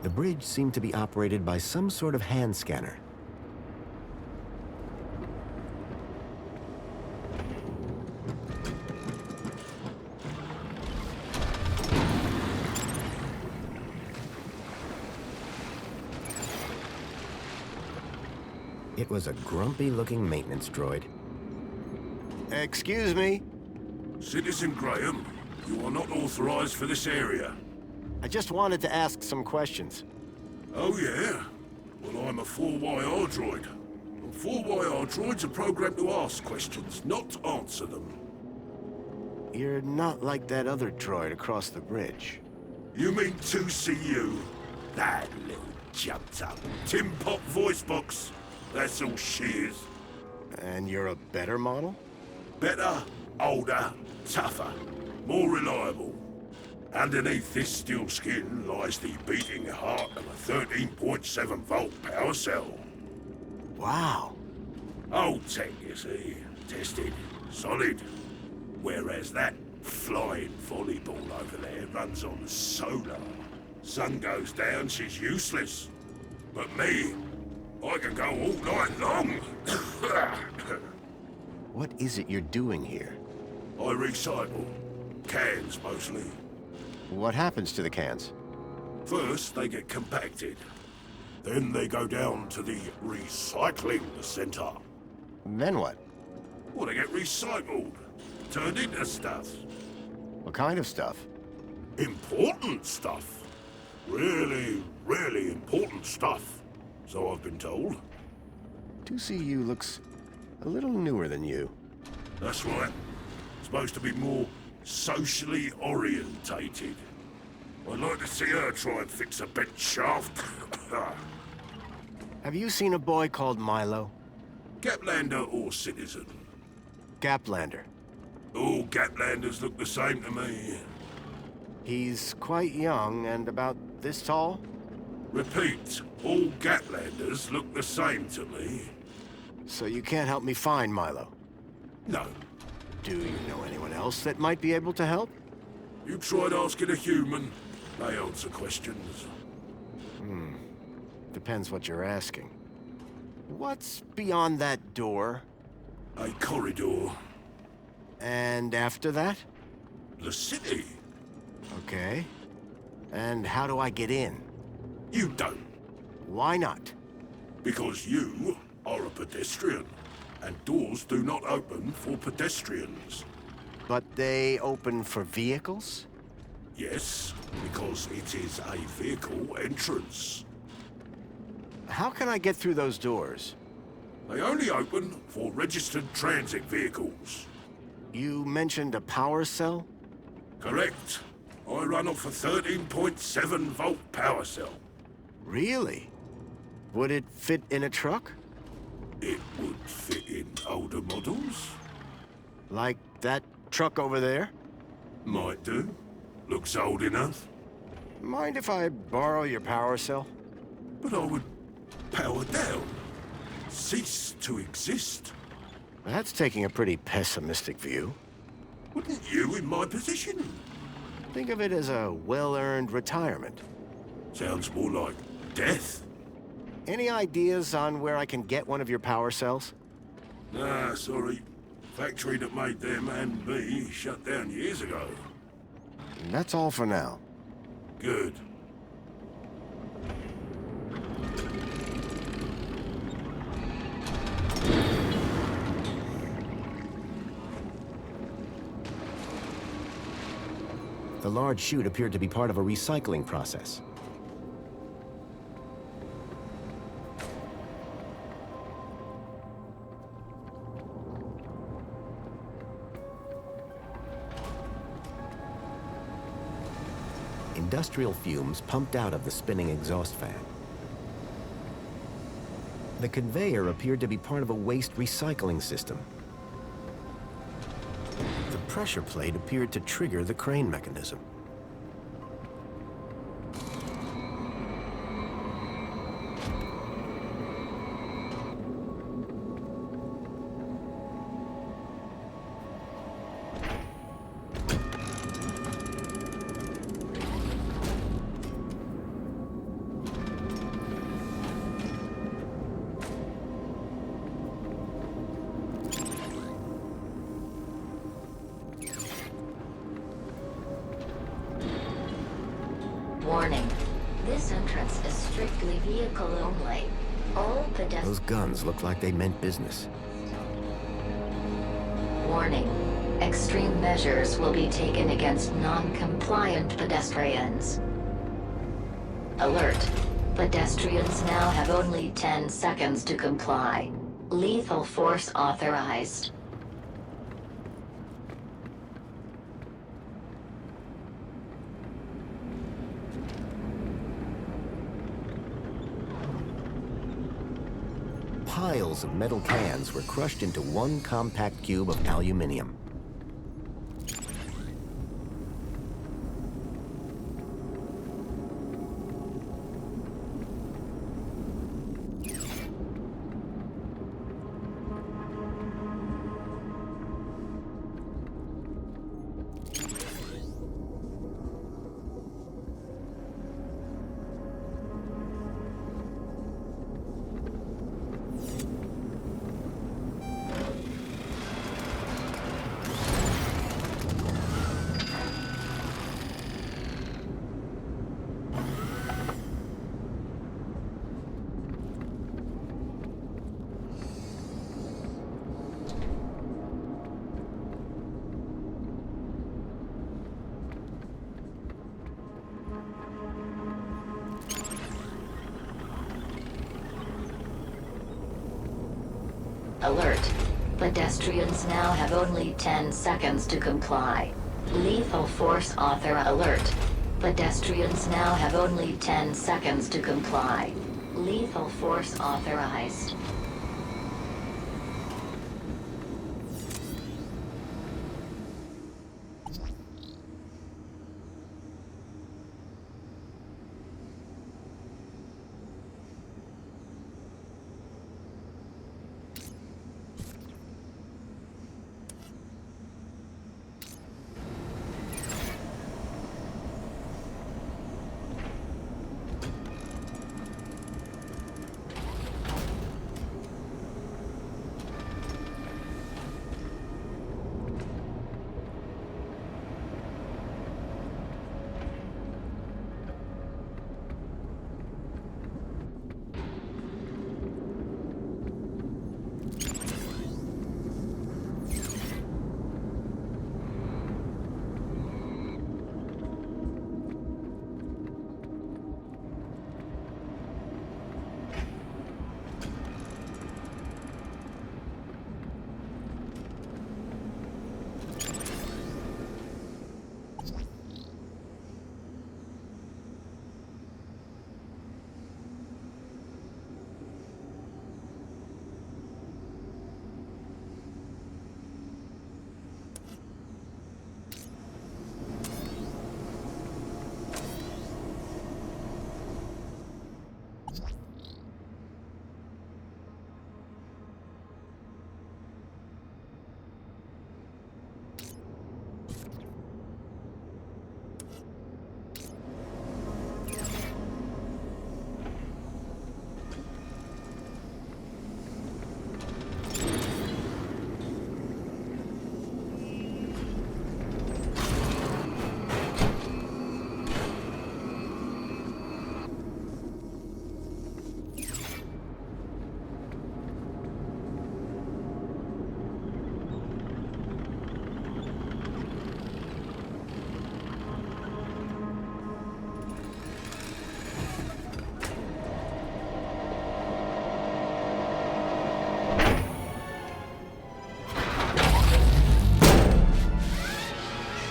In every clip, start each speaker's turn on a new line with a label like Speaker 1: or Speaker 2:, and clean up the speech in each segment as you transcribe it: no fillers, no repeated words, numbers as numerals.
Speaker 1: The bridge seemed to be operated by some sort of hand scanner. It was a grumpy-looking maintenance droid. Excuse me?
Speaker 2: Citizen Graham, you are not authorized for this area.
Speaker 1: I just wanted to ask some questions.
Speaker 2: Oh, yeah? Well, I'm a 4YR droid. And 4YR droids are programmed to ask questions, not answer them.
Speaker 1: You're not like that other droid across the bridge.
Speaker 2: You mean 2CU? That little jumped-up tin pot voice box. That's all she is.
Speaker 1: And you're a better model?
Speaker 2: Better, older, tougher, more reliable. Underneath this steel skin lies the beating heart of a 13.7 volt power cell.
Speaker 1: Wow.
Speaker 2: Old tech, you see. Tested. Solid. Whereas that flying volleyball over there runs on solar. Sun goes down, she's useless. But me, I can go all night long.
Speaker 1: What is it you're doing here?
Speaker 2: I recycle. Cans, mostly.
Speaker 1: What happens to the cans?
Speaker 2: First, they get compacted. Then they go down to the recycling center.
Speaker 1: Then what?
Speaker 2: Well, they get recycled. Turned into stuff.
Speaker 1: What kind of stuff?
Speaker 2: Important stuff. Really, really important stuff. So I've been told.
Speaker 1: 2CU looks a little newer than you.
Speaker 2: That's right. Supposed to be more socially orientated. I'd like to see her try and fix a bent shaft.
Speaker 1: Have you seen a boy called Milo?
Speaker 2: Gaplander or citizen?
Speaker 1: Gaplander.
Speaker 2: All Gaplanders look the same to me.
Speaker 1: He's quite young and about this tall?
Speaker 2: Repeat, all Gaplanders look the same to me.
Speaker 1: So you can't help me find Milo?
Speaker 2: No.
Speaker 1: Do you know anyone else that might be able to help?
Speaker 2: You tried asking a human. They answer questions.
Speaker 1: Depends what you're asking. What's beyond that door?
Speaker 2: A corridor.
Speaker 1: And after that?
Speaker 2: The city.
Speaker 1: Okay. And how do I get in?
Speaker 2: You don't.
Speaker 1: Why not?
Speaker 2: Because you are a pedestrian. And doors do not open for pedestrians.
Speaker 1: But they open for vehicles?
Speaker 2: Yes, because it is a vehicle entrance.
Speaker 1: How can I get through those doors?
Speaker 2: They only open for registered transit vehicles.
Speaker 1: You mentioned a power cell?
Speaker 2: Correct. I run off a 13.7 volt power cell.
Speaker 1: Really? Would it fit in a truck?
Speaker 2: It would fit in older models.
Speaker 1: Like that truck over there?
Speaker 2: Might do. Looks old enough.
Speaker 1: Mind if I borrow your power cell?
Speaker 2: But I would power down. Cease to exist.
Speaker 1: That's taking a pretty pessimistic view.
Speaker 2: Wouldn't you in my position?
Speaker 1: Think of it as a well-earned retirement.
Speaker 2: Sounds more like death.
Speaker 1: Any ideas on where I can get one of your power cells?
Speaker 2: Nah, sorry. Factory that made them and me shut down years ago.
Speaker 1: That's all for now.
Speaker 2: Good.
Speaker 1: The large chute appeared to be part of a recycling process. Industrial fumes pumped out of the spinning exhaust fan. The conveyor appeared to be part of a waste recycling system. The pressure plate appeared to trigger the crane mechanism.
Speaker 3: is strictly vehicle only. All pedestrians...
Speaker 1: Those guns look like they meant business.
Speaker 3: Warning. Extreme measures will be taken against non-compliant pedestrians. Alert. Pedestrians now have only 10 seconds to comply. Lethal force authorized.
Speaker 1: Piles of metal cans were crushed into one compact cube of aluminium.
Speaker 3: Alert. Pedestrians now have only 10 seconds to comply. Lethal force author alert. Pedestrians now have only 10 seconds to comply. Lethal force authorized.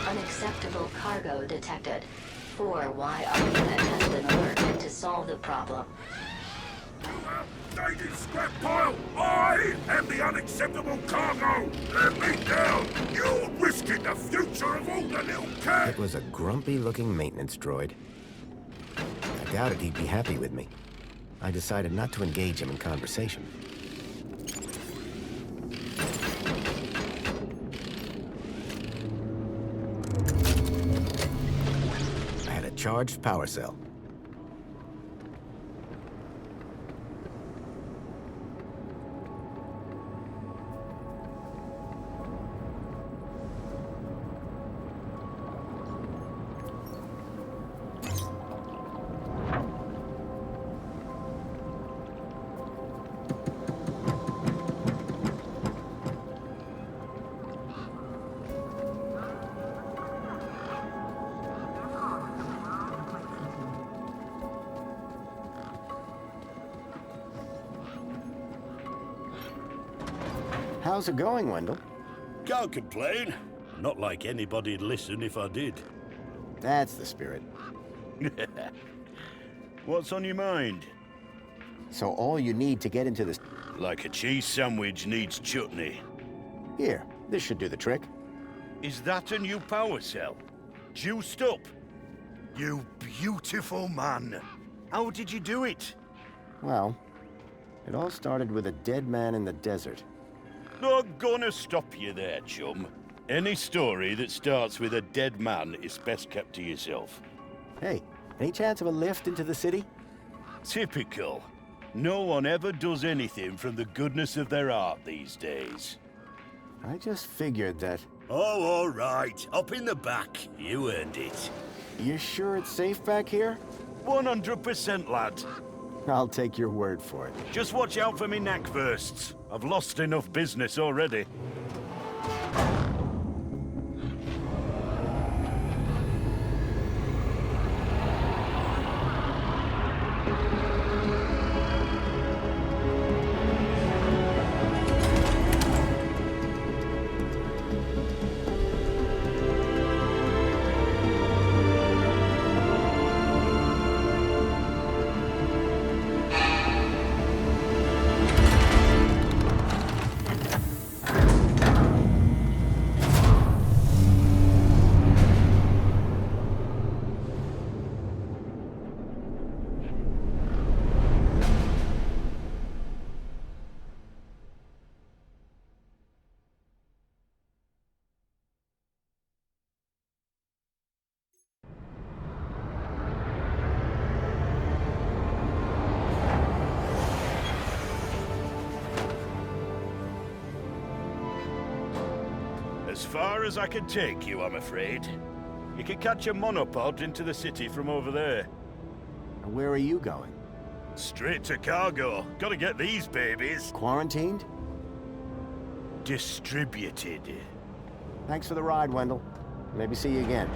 Speaker 3: Unacceptable cargo detected. 4Y argument has been alerted to solve the problem.
Speaker 2: Updated scrap pile! I am the unacceptable cargo! Let me down! You're risking the future of all the little cats!
Speaker 1: It was a grumpy-looking maintenance droid. I doubted he'd be happy with me. I decided not to engage him in conversation. I had a charged power cell. How's it going, Wendell?
Speaker 2: Can't complain. Not like anybody'd listen if I did.
Speaker 1: That's the spirit.
Speaker 2: What's on your mind?
Speaker 1: So all you need to get into this...
Speaker 2: Like a cheese sandwich needs chutney.
Speaker 1: Here, this should do the trick.
Speaker 2: Is that a new power cell? Juiced up? You beautiful man. How did you do it?
Speaker 1: Well, it all started with a dead man in the desert.
Speaker 2: Not gonna stop you there, chum. Any story that starts with a dead man is best kept to yourself.
Speaker 1: Hey, any chance of a lift into the city?
Speaker 2: Typical. No one ever does anything from the goodness of their heart these days.
Speaker 1: I just figured that...
Speaker 2: Oh, all right. Up in the back. You earned it.
Speaker 1: You sure it's safe back here?
Speaker 2: 100%, lad.
Speaker 1: I'll take your word for it.
Speaker 2: Just watch out for me neck bursts. I've lost enough business already. As far as I can take you, I'm afraid. You can catch a monopod into the city from over there.
Speaker 1: Where are you going?
Speaker 2: Straight to cargo. Gotta get these babies
Speaker 1: Quarantined?
Speaker 2: distributed.
Speaker 1: Thanks for the ride, Wendell. Maybe see you again.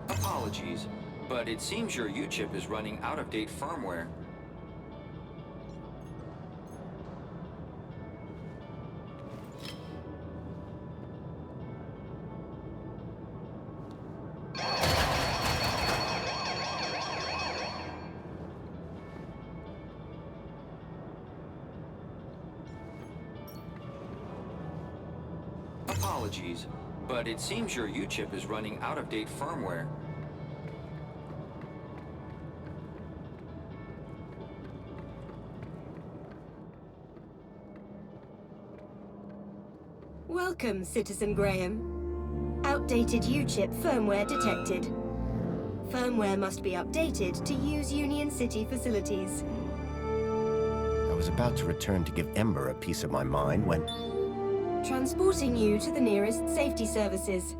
Speaker 4: Apologies, but it seems your U-chip is running out-of-date firmware. Apologies, but it seems your U-chip is running out-of-date firmware.
Speaker 5: Welcome, Citizen Graham. Outdated U-chip firmware detected. Firmware must be updated to use Union City facilities.
Speaker 1: I was about to return to give Ember a piece of my mind when...
Speaker 5: Transporting you to the nearest safety services.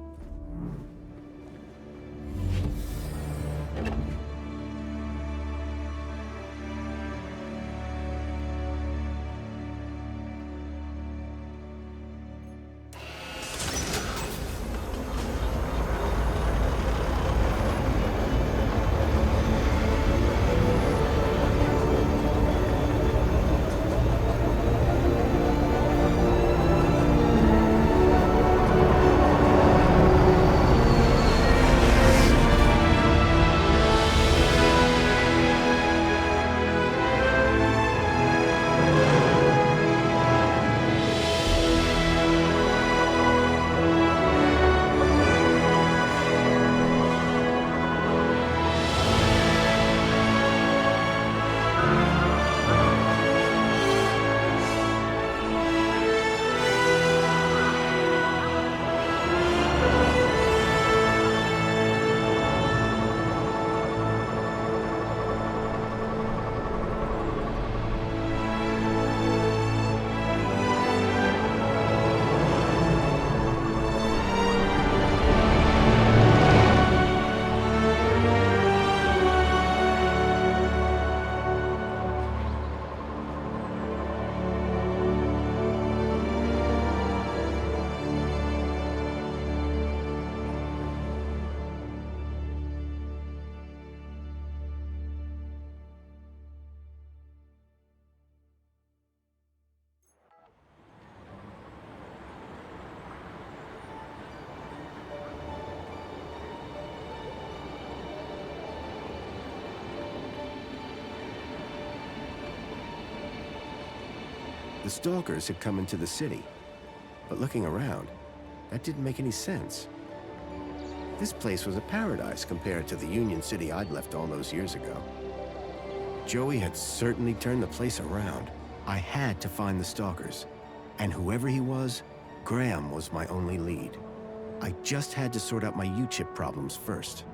Speaker 1: The stalkers had come into the city. But looking around, that didn't make any sense. This place was a paradise compared to the Union City I'd left all those years ago. Joey had certainly turned the place around. I had to find the stalkers. And whoever he was, Graham was my only lead. I just had to sort out my U-chip problems first.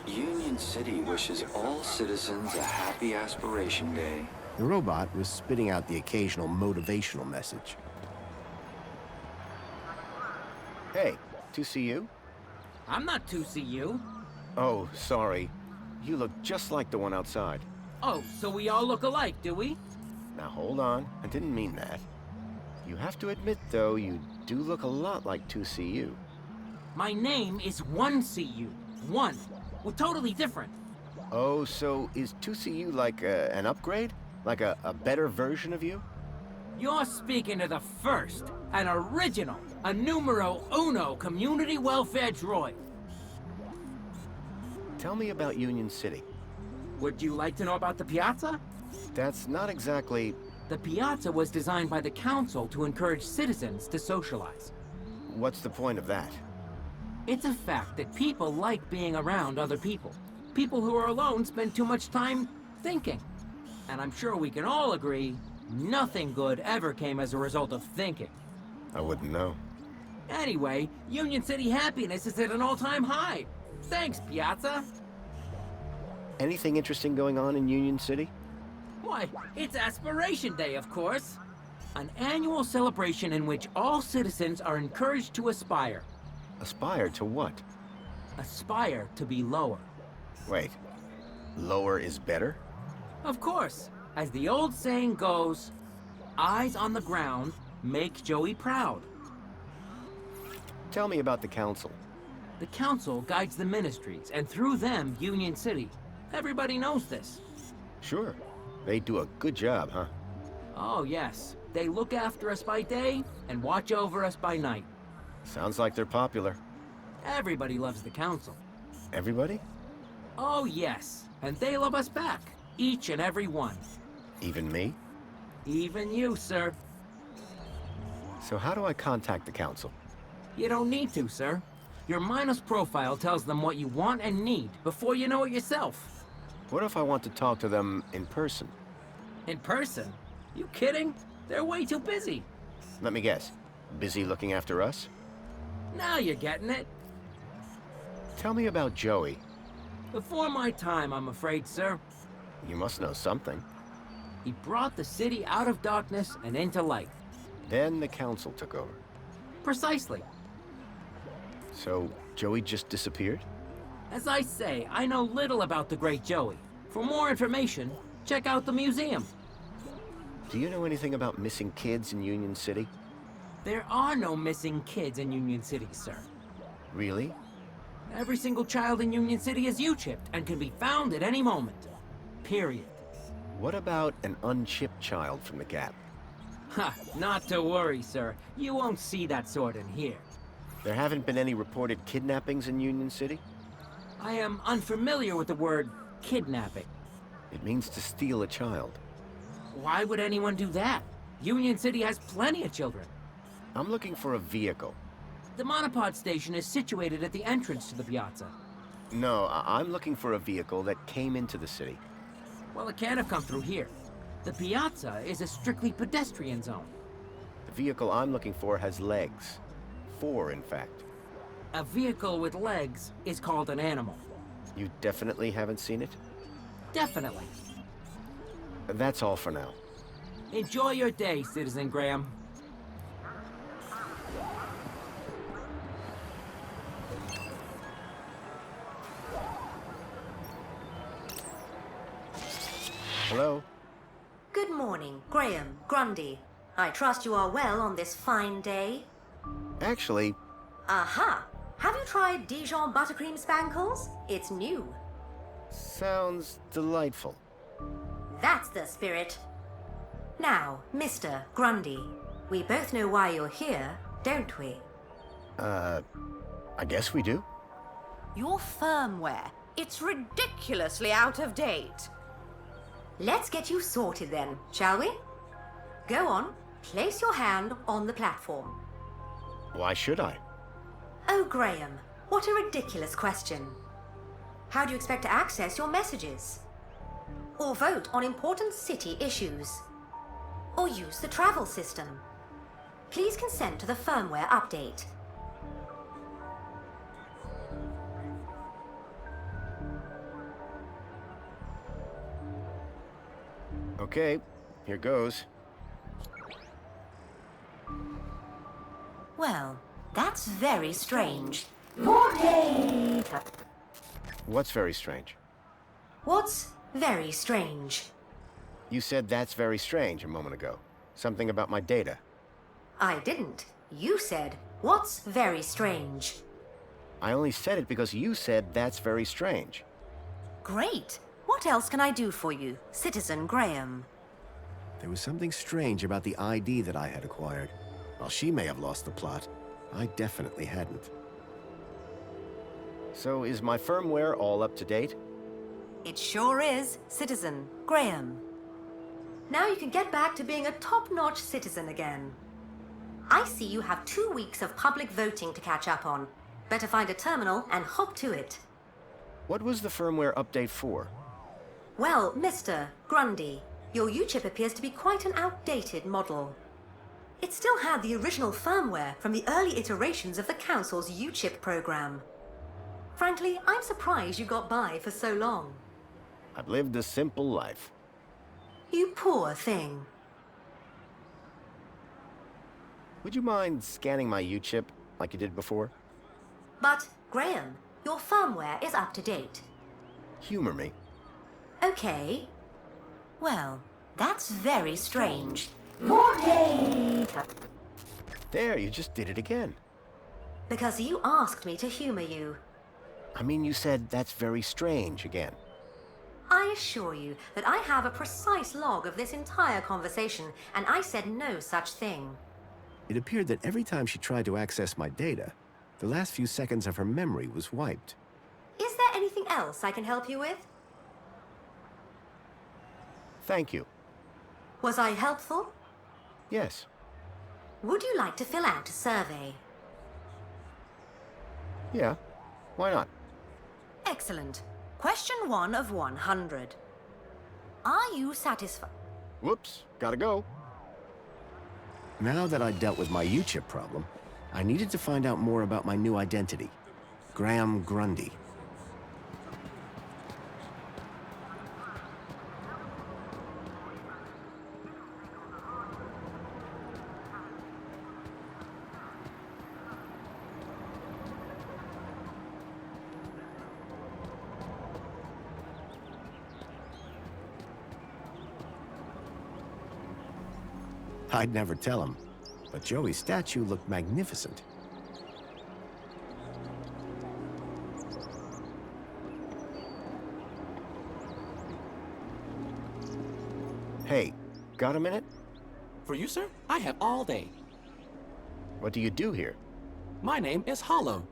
Speaker 4: Union City wishes all citizens a happy Aspiration Day.
Speaker 1: The robot was spitting out the occasional motivational message. Hey, 2CU?
Speaker 6: I'm not 2CU.
Speaker 1: Oh, sorry. You look just like the one outside.
Speaker 6: Oh, so we all look alike, do we?
Speaker 1: Now hold on, I didn't mean that. You have to admit, though, you do look a lot like 2CU.
Speaker 6: My name is 1CU. 1. We're totally different.
Speaker 1: Oh, so is 2CU like an upgrade? Like a better version of you?
Speaker 6: You're speaking to the first, an original, a numero uno community welfare droid.
Speaker 1: Tell me about Union City.
Speaker 6: Would you like to know about the piazza?
Speaker 1: That's not exactly...
Speaker 6: The piazza was designed by the council to encourage citizens to socialize.
Speaker 1: What's the point of that?
Speaker 6: It's a fact that people like being around other people. People who are alone spend too much time thinking. And I'm sure we can all agree, nothing good ever came as a result of thinking.
Speaker 1: I wouldn't know.
Speaker 6: Anyway, Union City happiness is at an all-time high. Thanks, Piazza.
Speaker 1: Anything interesting going on in Union City?
Speaker 6: Why, it's Aspiration Day, of course. An annual celebration in which all citizens are encouraged to aspire.
Speaker 1: Aspire to what?
Speaker 6: Aspire to be lower.
Speaker 1: Wait, lower is better?
Speaker 6: Of course. As the old saying goes, eyes on the ground make Joey proud.
Speaker 1: Tell me about the council.
Speaker 6: The council guides the ministries, and through them, Union City. Everybody knows this.
Speaker 1: Sure. They do a good job, huh?
Speaker 6: Oh, yes. They look after us by day and watch over us by night.
Speaker 1: Sounds like they're popular.
Speaker 6: Everybody loves the council.
Speaker 1: Everybody?
Speaker 6: Oh, yes. And they love us back. Each and every one.
Speaker 1: Even me?
Speaker 6: Even you, sir.
Speaker 1: So how do I contact the council?
Speaker 6: You don't need to, sir. Your Minos profile tells them what you want and need before you know it yourself.
Speaker 1: What if I want to talk to them in person?
Speaker 6: In person? You kidding? They're way too busy.
Speaker 1: Let me guess. Busy looking after us?
Speaker 6: Now you're getting it.
Speaker 1: Tell me about Joey.
Speaker 6: Before my time, I'm afraid, sir.
Speaker 1: You must know something.
Speaker 6: He brought the city out of darkness and into light.
Speaker 1: Then the council took over.
Speaker 6: Precisely.
Speaker 1: So, Joey just disappeared?
Speaker 6: As I say, I know little about the great Joey. For more information, check out the museum.
Speaker 1: Do you know anything about missing kids in Union City?
Speaker 6: There are no missing kids in Union City, sir.
Speaker 1: Really?
Speaker 6: Every single child in Union City is U-chipped and can be found at any moment. Period.
Speaker 1: What about an unchipped child from the Gap?
Speaker 6: Ha, not to worry, sir. You won't see that sort in here.
Speaker 1: There haven't been any reported kidnappings in Union City?
Speaker 6: I am unfamiliar with the word kidnapping.
Speaker 1: It means to steal a child.
Speaker 6: Why would anyone do that? Union City has plenty of children.
Speaker 1: I'm looking for a vehicle.
Speaker 6: The monopod station is situated at the entrance to the piazza.
Speaker 1: No, I'm looking for a vehicle that came into the city.
Speaker 6: Well, it can't have come through here. The piazza is a strictly pedestrian zone.
Speaker 1: The vehicle I'm looking for has legs. 4, in fact.
Speaker 6: A vehicle with legs is called an animal.
Speaker 1: You definitely haven't seen it?
Speaker 6: Definitely.
Speaker 1: That's all for now.
Speaker 6: Enjoy your day, Citizen Graham.
Speaker 1: Hello?
Speaker 7: Good morning, Graham, Grundy. I trust you are well on this fine day.
Speaker 1: Actually,
Speaker 7: Aha! Have you tried Dijon buttercream spankles? It's new.
Speaker 1: sounds delightful.
Speaker 7: That's the spirit. Now, Mr. Grundy, we both know why you're here, don't we?
Speaker 1: I guess we do.
Speaker 7: Your firmware. It's ridiculously out of date. Let's get you sorted then, shall we? Go on, place your hand on the platform.
Speaker 1: Why should I?
Speaker 7: Oh, Graham, what a ridiculous question. How do you expect to access your messages? Or vote on important city issues? Or use the travel system? Please consent to the firmware update.
Speaker 1: Okay, here goes.
Speaker 7: Well, that's very strange.
Speaker 1: What's very strange?
Speaker 7: What's very strange?
Speaker 1: You said that's very strange a moment ago. Something about my data.
Speaker 7: I didn't. You said, what's very strange?
Speaker 1: I only said it because you said that's very strange.
Speaker 7: Great. What else can I do for you, Citizen Graham?
Speaker 1: There was something strange about the ID that I had acquired. While she may have lost the plot, I definitely hadn't. So is my firmware all up to date?
Speaker 7: It sure is, Citizen Graham. Now you can get back to being a top-notch citizen again. I see you have 2 weeks of public voting to catch up on. Better find a terminal and hop to it.
Speaker 1: What was the firmware update for?
Speaker 7: Well, Mr. Grundy, your U-chip appears to be quite an outdated model. It still had the original firmware from the early iterations of the Council's U-chip program. Frankly, I'm surprised you got by for so long.
Speaker 1: I've lived a simple life.
Speaker 7: You poor thing.
Speaker 1: Would you mind scanning my U-chip like you did before?
Speaker 7: But, Graham, your firmware is up to date.
Speaker 1: Humor me.
Speaker 7: Okay. Well, that's very strange.
Speaker 1: There, you just did it again.
Speaker 7: Because you asked me to humor you.
Speaker 1: I mean, you said that's very strange again.
Speaker 7: I assure you that I have a precise log of this entire conversation, and I said no such thing.
Speaker 1: It appeared that every time she tried to access my data, the last few seconds of her memory was wiped.
Speaker 7: Is there anything else I can help you with?
Speaker 1: Thank you.
Speaker 7: Was I helpful?
Speaker 1: Yes.
Speaker 7: Would you like to fill out a survey?
Speaker 1: Yeah. Why not?
Speaker 7: Excellent. Question 1 of 100. Are you satisfied?
Speaker 1: Whoops. Gotta go. Now that I'd dealt with my U-chip problem, I needed to find out more about my new identity. Graham Grundy. I'd never tell him, but Joey's statue looked magnificent. Hey, got a minute?
Speaker 8: For you, sir, I have all day.
Speaker 1: What do you do here?
Speaker 8: My name is Hollow,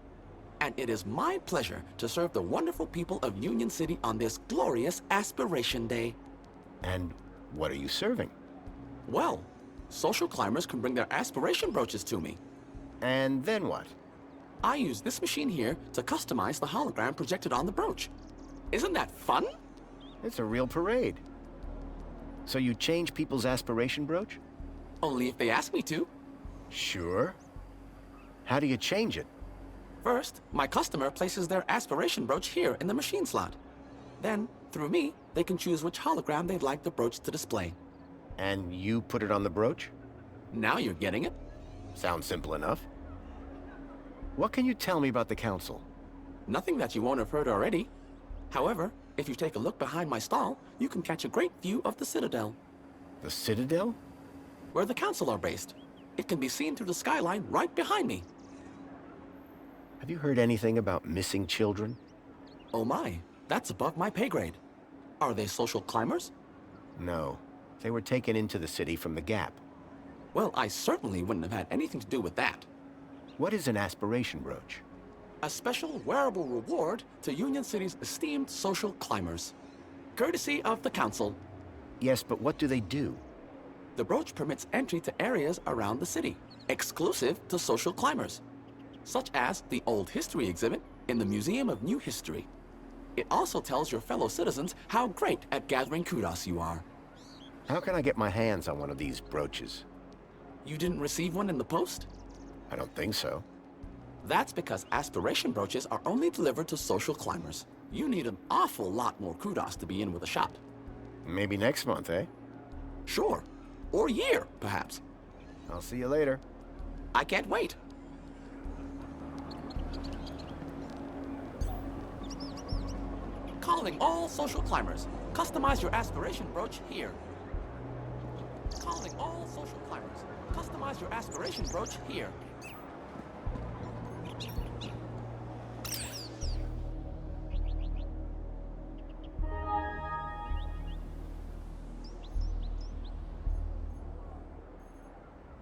Speaker 8: and it is my pleasure to serve the wonderful people of Union City on this glorious Aspiration Day.
Speaker 1: And what are you serving?
Speaker 8: Well, social climbers can bring their aspiration brooches to me.
Speaker 1: And then what?
Speaker 8: I use this machine here to customize the hologram projected on the brooch. Isn't that fun?
Speaker 1: It's a real parade. So you change people's aspiration brooch?
Speaker 8: Only if they ask me to.
Speaker 1: Sure. How do you change it?
Speaker 8: First, my customer places their aspiration brooch here in the machine slot. Then, through me, they can choose which hologram they'd like the brooch to display.
Speaker 1: And you put it on the brooch?
Speaker 8: Now you're getting it.
Speaker 1: Sounds simple enough. What can you tell me about the council?
Speaker 8: Nothing that you won't have heard already. However, if you take a look behind my stall, you can catch a great view of the Citadel.
Speaker 1: The Citadel?
Speaker 8: Where the council are based. It can be seen through the skyline right behind me.
Speaker 1: Have you heard anything about missing children?
Speaker 8: Oh my, that's above my pay grade. Are they social climbers?
Speaker 1: No. They were taken into the city from the Gap.
Speaker 8: Well, I certainly wouldn't have had anything to do with that.
Speaker 1: What is an aspiration brooch?
Speaker 8: A special wearable reward to Union City's esteemed social climbers. Courtesy of the council.
Speaker 1: Yes, but what do they do?
Speaker 8: The brooch permits entry to areas around the city, exclusive to social climbers, such as the Old History exhibit in the Museum of New History. It also tells your fellow citizens how great at gathering kudos you are.
Speaker 1: How can I get my hands on one of these brooches?
Speaker 8: You didn't receive one in the post?
Speaker 1: I don't think so.
Speaker 8: That's because aspiration brooches are only delivered to social climbers. You need an awful lot more kudos to be in with a shot.
Speaker 1: Maybe next month, eh?
Speaker 8: Sure. Or year, perhaps.
Speaker 1: I'll see you later.
Speaker 8: I can't wait. Calling all social climbers. Customize your aspiration brooch here. Calling all social climbers. Customize your aspiration brooch here.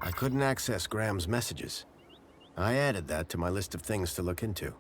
Speaker 1: I couldn't access Graham's messages. I added that to my list of things to look into.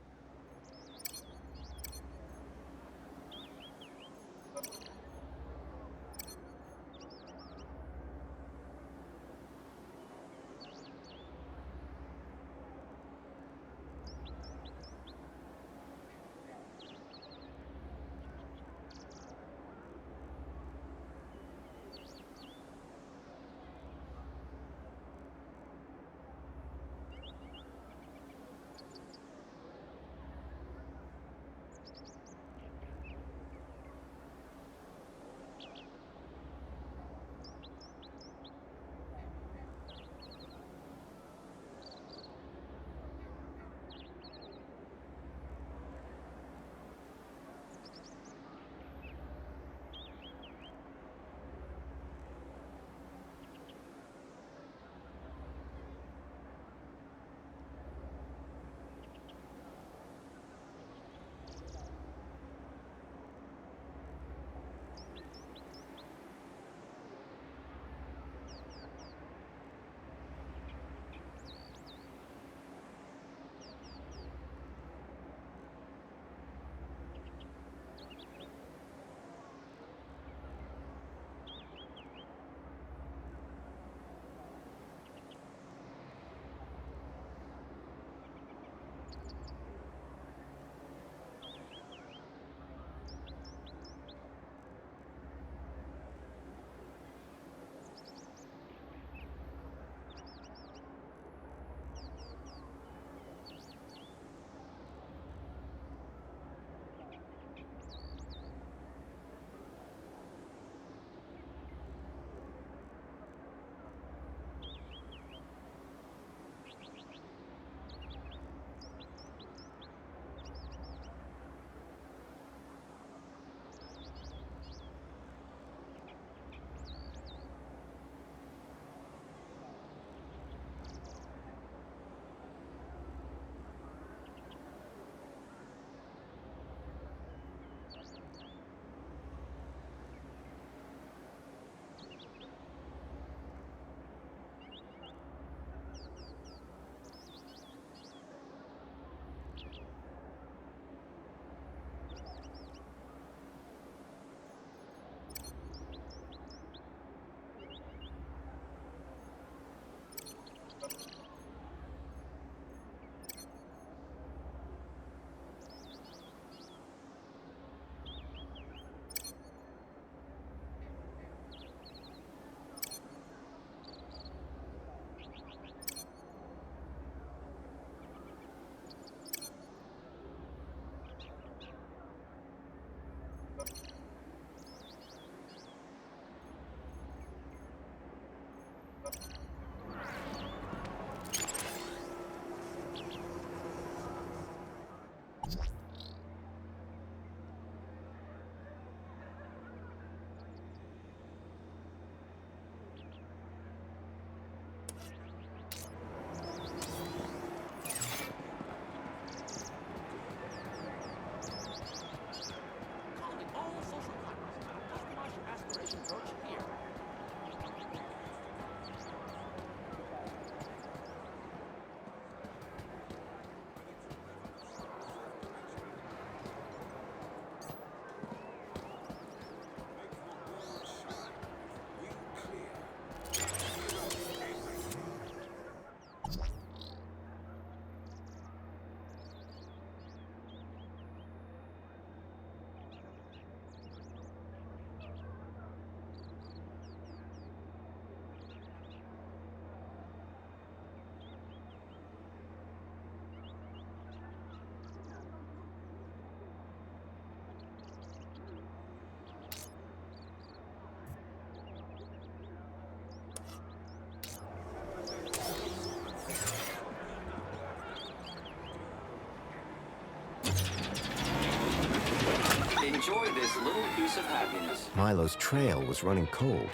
Speaker 4: Enjoy this little piece of happiness.
Speaker 1: Milo's trail was running cold.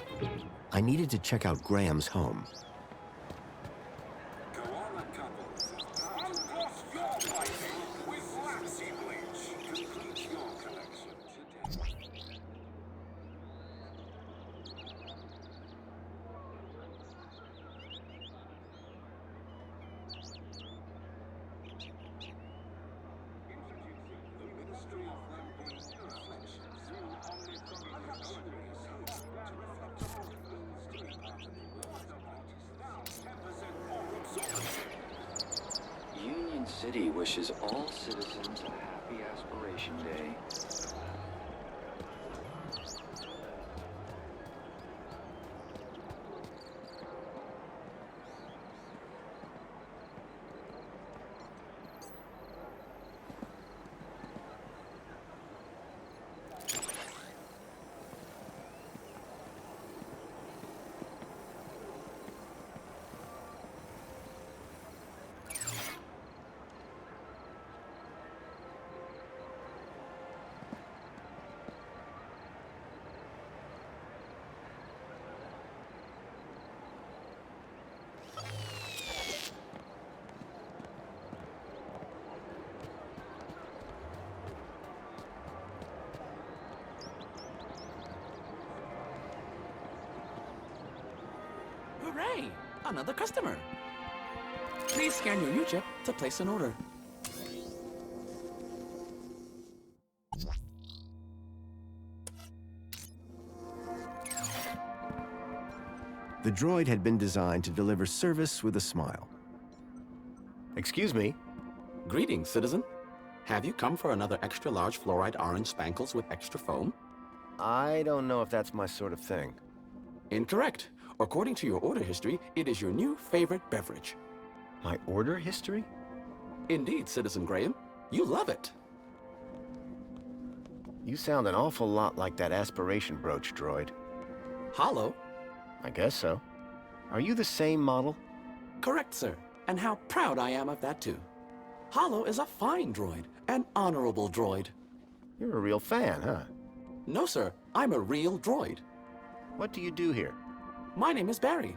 Speaker 1: I needed to check out Graham's home.
Speaker 4: Union City wishes all citizens a happy Aspiration Day.
Speaker 8: Hooray! Another customer. Please scan your U-chip to place an order.
Speaker 1: The droid had been designed to deliver service with a smile. Excuse me.
Speaker 8: Greetings, citizen. Have you come for another extra large fluoride orange spankles with extra foam?
Speaker 1: I don't know if that's my sort of thing.
Speaker 8: Incorrect. According to your order history, it is your new favorite beverage.
Speaker 1: My order history?
Speaker 8: Indeed, Citizen Graham. You love it.
Speaker 1: You sound an awful lot like that aspiration brooch droid.
Speaker 8: Hollow?
Speaker 1: I guess so. Are you the same model?
Speaker 8: Correct, sir. And how proud I am of that, too. Hollow is a fine droid, an honorable droid.
Speaker 1: You're a real fan, huh?
Speaker 8: No, sir. I'm a real droid.
Speaker 1: What do you do here?
Speaker 8: My name is Barry,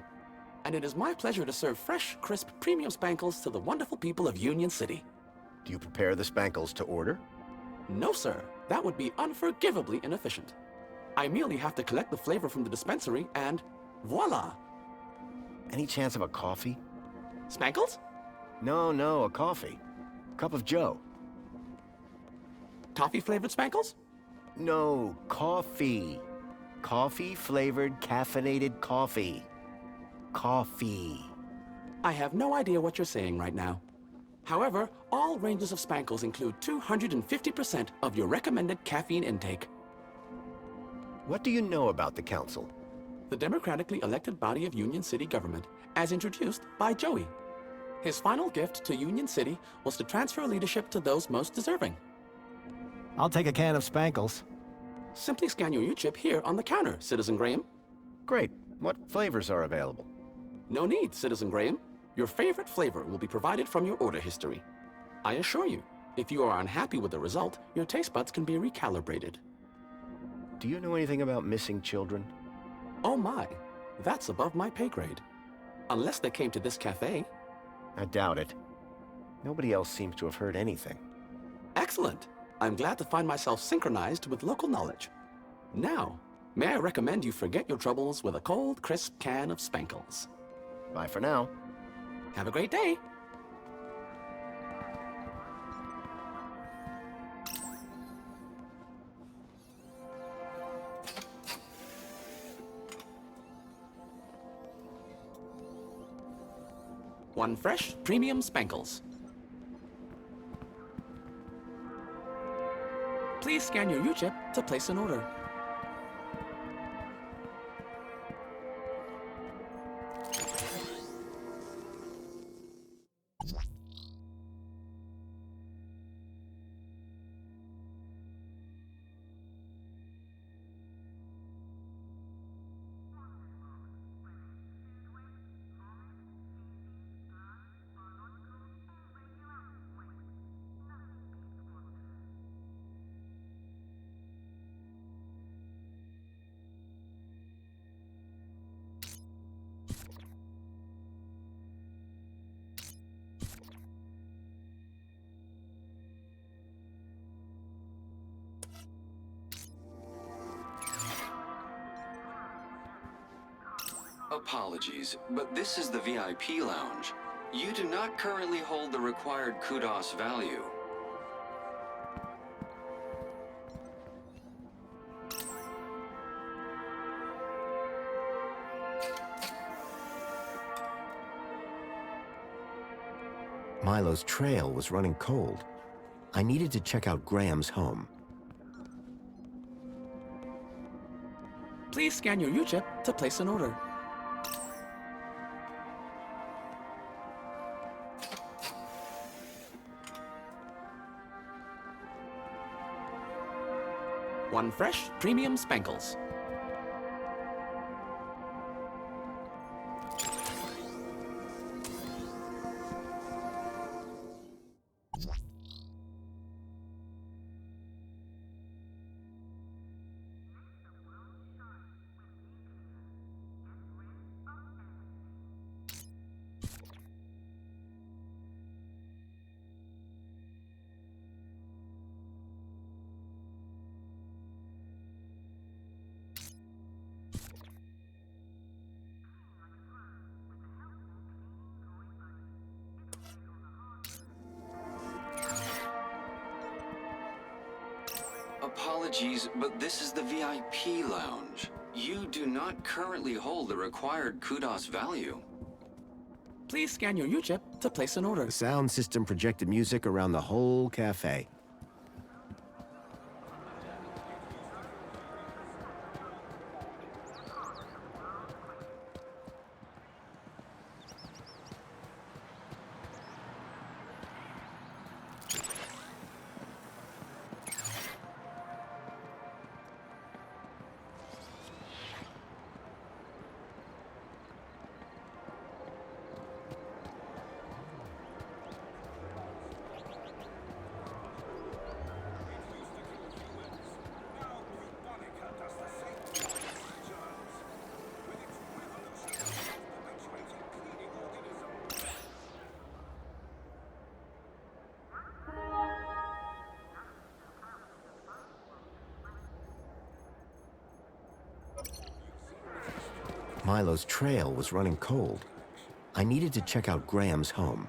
Speaker 8: and it is my pleasure to serve fresh, crisp, premium spankles to the wonderful people of Union City.
Speaker 1: Do you prepare the spankles to order?
Speaker 8: No, sir. That would be unforgivably inefficient. I merely have to collect the flavor from the dispensary and voila!
Speaker 1: Any chance of a coffee?
Speaker 8: Spankles?
Speaker 1: No, a coffee. Cup of joe.
Speaker 8: Toffee-flavored spankles?
Speaker 1: No, coffee. Coffee-flavored caffeinated coffee. Coffee.
Speaker 8: I have no idea what you're saying right now. However, all ranges of spankles include 250% of your recommended caffeine intake.
Speaker 1: What do you know about the council?
Speaker 8: The democratically elected body of Union City government, as introduced by Joey. His final gift to Union City was to transfer leadership to those most deserving.
Speaker 1: I'll take a can of spankles.
Speaker 8: Simply scan your U-chip here on the counter, Citizen Graham.
Speaker 1: Great. What flavors are available?
Speaker 8: No need, Citizen Graham. Your favorite flavor will be provided from your order history. I assure you, if you are unhappy with the result, your taste buds can be recalibrated.
Speaker 1: Do you know anything about missing children?
Speaker 8: Oh my, that's above my pay grade. Unless they came to this cafe.
Speaker 1: I doubt it. Nobody else seems to have heard anything.
Speaker 8: Excellent. I'm glad to find myself synchronized with local knowledge. Now, may I recommend you forget your troubles with a cold, crisp can of spankles.
Speaker 1: Bye for now.
Speaker 8: Have a great day. One fresh, premium spankles. Please scan your U-chip to place an order.
Speaker 4: Apologies, but this is the VIP lounge. You do not currently hold the required kudos value.
Speaker 1: Milo's trail was running cold. I needed to check out Graham's home.
Speaker 8: Please scan your U-chip to place an order. One fresh premium Spankles.
Speaker 4: Apologies, but this is the VIP lounge. You do not currently hold the required kudos value.
Speaker 8: Please scan your U-chip to place an order.
Speaker 1: The sound system projected music around the whole cafe. Milo's trail was running cold. I needed to check out Graham's home.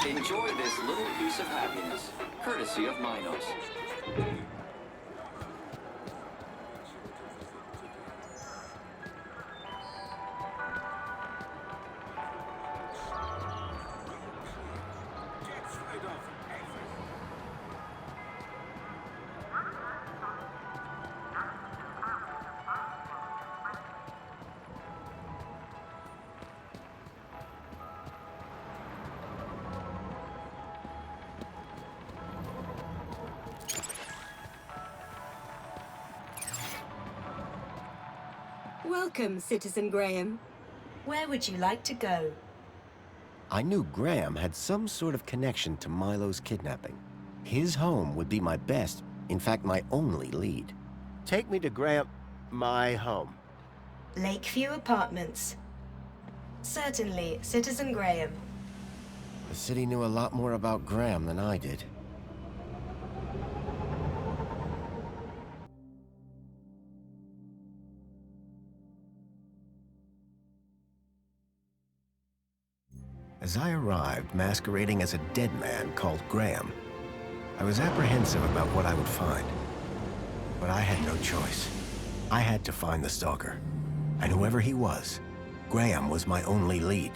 Speaker 4: Enjoy this little piece of happiness, courtesy of Minos.
Speaker 5: Welcome, Citizen Graham. Where would you like to go?
Speaker 1: I knew Graham had some sort of connection to Milo's kidnapping. His home would be my best, in fact, my only lead. Take me to my home.
Speaker 5: Lakeview Apartments. Certainly, Citizen Graham.
Speaker 1: The city knew a lot more about Graham than I did. As I arrived, masquerading as a dead man called Graham, I was apprehensive about what I would find. But I had no choice. I had to find the stalker. And whoever he was, Graham was my only lead.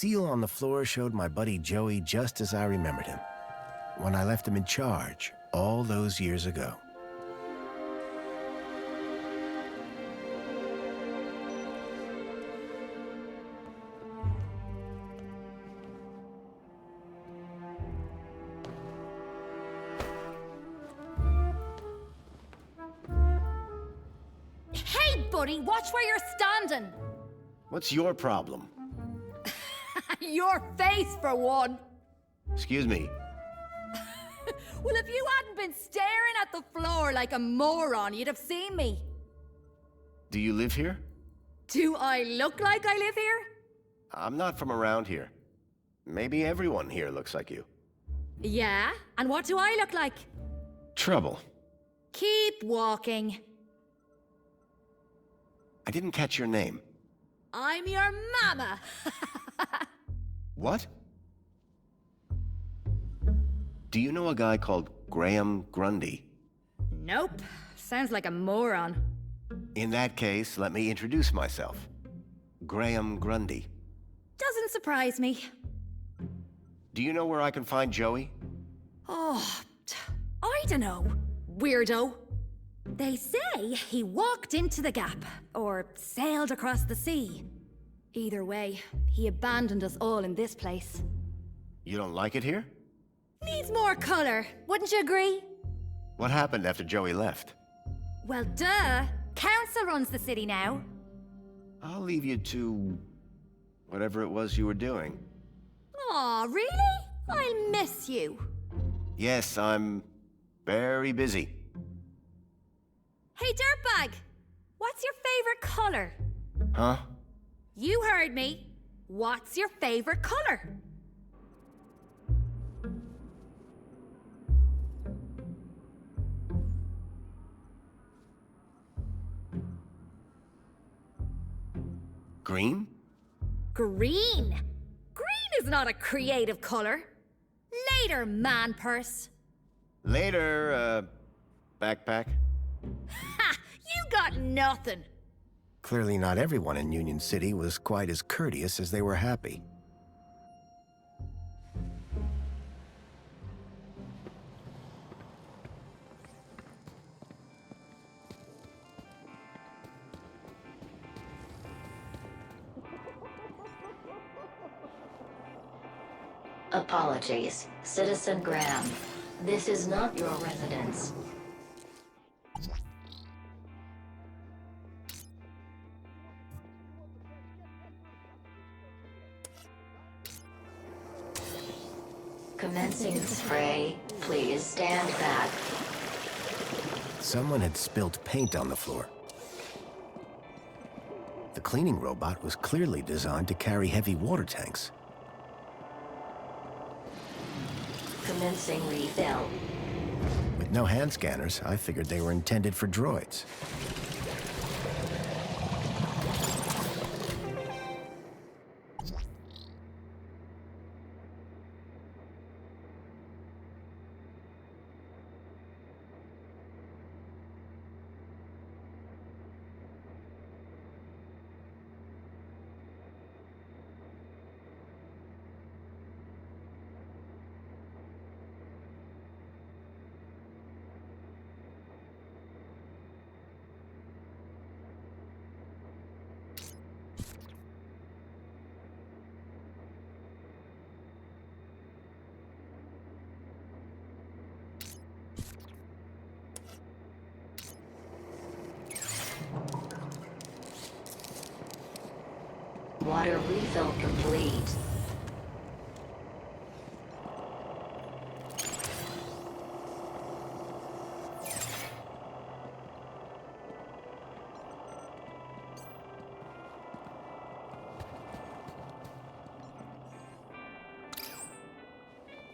Speaker 1: seal on the floor showed my buddy Joey just as I remembered him, when I left him in charge all those years ago.
Speaker 9: Hey, buddy, watch where you're standing!
Speaker 1: What's your problem?
Speaker 9: Your face, for one!
Speaker 1: Excuse me.
Speaker 9: Well, if you hadn't been staring at the floor like a moron, you'd have seen me.
Speaker 1: Do you live here?
Speaker 9: Do I look like I live here?
Speaker 1: I'm not from around here. Maybe everyone here looks like you.
Speaker 9: Yeah? And what do I look like?
Speaker 1: Trouble.
Speaker 9: Keep walking.
Speaker 1: I didn't catch your name.
Speaker 9: I'm your mama.
Speaker 1: What? Do you know a guy called Graham Grundy?
Speaker 9: Nope. Sounds like a moron.
Speaker 1: In that case, let me introduce myself. Graham Grundy.
Speaker 9: Doesn't surprise me.
Speaker 1: Do you know where I can find Joey?
Speaker 9: Oh, I don't know. Weirdo. They say he walked into the gap, or sailed across the sea. Either way, he abandoned us all in this place.
Speaker 1: You don't like it here?
Speaker 9: Needs more color, wouldn't you agree?
Speaker 1: What happened after Joey left?
Speaker 9: Well, duh. Council runs the city now.
Speaker 1: I'll leave you to whatever it was you were doing.
Speaker 9: Aw, really? I'll miss you.
Speaker 1: Yes, I'm very busy.
Speaker 9: Hey, dirtbag! What's your favorite color?
Speaker 1: Huh?
Speaker 9: You heard me. What's your favorite color?
Speaker 1: Green?
Speaker 9: Green. Green is not a creative color. Later, man purse.
Speaker 1: Later, backpack.
Speaker 9: Ha! You got nothing.
Speaker 1: Clearly not everyone in Union City was quite as courteous as they were happy.
Speaker 3: Apologies, Citizen Graham. This is not your residence. Commencing spray. Please stand back.
Speaker 1: Someone had spilt paint on the floor. The cleaning robot was clearly designed to carry heavy water tanks.
Speaker 3: Commencing refill.
Speaker 1: With no hand scanners, I figured they were intended for droids.
Speaker 3: Water refill complete.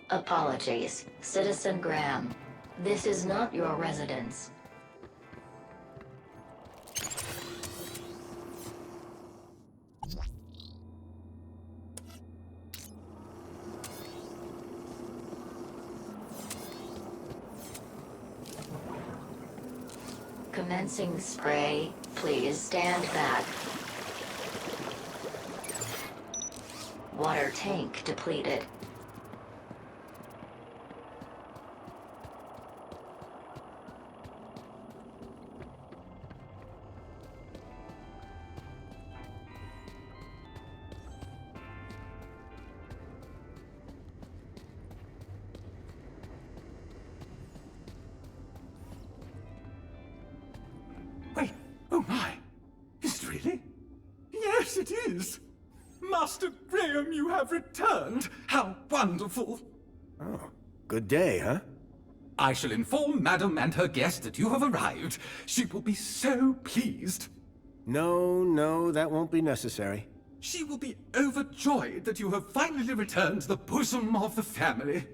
Speaker 3: Apologies, Citizen Graham. This is not your residence. Commencing spray. Please stand back. Water tank depleted.
Speaker 10: Wait, oh my! Is it really? Yes, it is! Master Graham, you have returned! How wonderful!
Speaker 1: Oh, good day, huh?
Speaker 10: I shall inform Madam and her guest that you have arrived. She will be so pleased.
Speaker 1: No, that won't be necessary.
Speaker 10: She will be overjoyed that you have finally returned to the bosom of the family.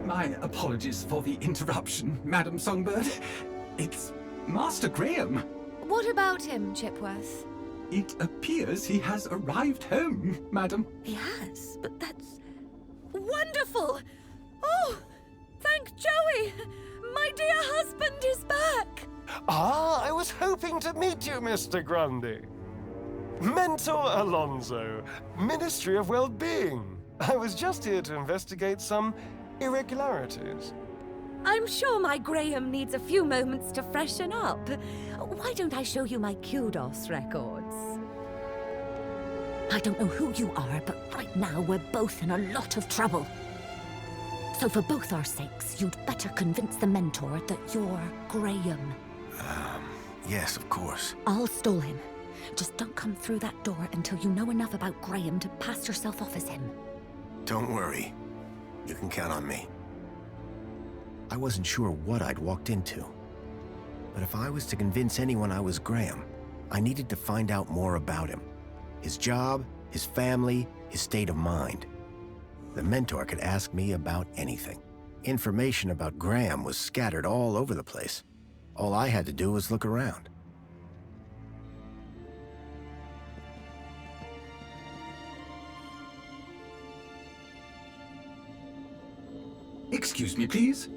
Speaker 10: My apologies for the interruption, Madam Songbird. It's Master Graham.
Speaker 9: What about him, Chipworth?
Speaker 10: It appears he has arrived home, Madam.
Speaker 9: He has, but that's wonderful! Oh, thank Joey! My dear husband is back!
Speaker 11: Ah, I was hoping to meet you, Mr. Grundy. Mentor Alonso, Ministry of Well-Being. I was just here to investigate some irregularities.
Speaker 12: I'm sure my Graham needs a few moments to freshen up. Why don't I show you my kudos records? I don't know who you are, but right now we're both in a lot of trouble. So for both our sakes, you'd better convince the mentor that you're Graham.
Speaker 1: Yes, of course.
Speaker 12: I'll stall him. Just don't come through that door until you know enough about Graham to pass yourself off as him.
Speaker 1: Don't worry. You can count on me. I wasn't sure what I'd walked into. But if I was to convince anyone I was Graham, I needed to find out more about him. His job, his family, his state of mind. The mentor could ask me about anything. Information about Graham was scattered all over the place. All I had to do was look around.
Speaker 10: Excuse me, please.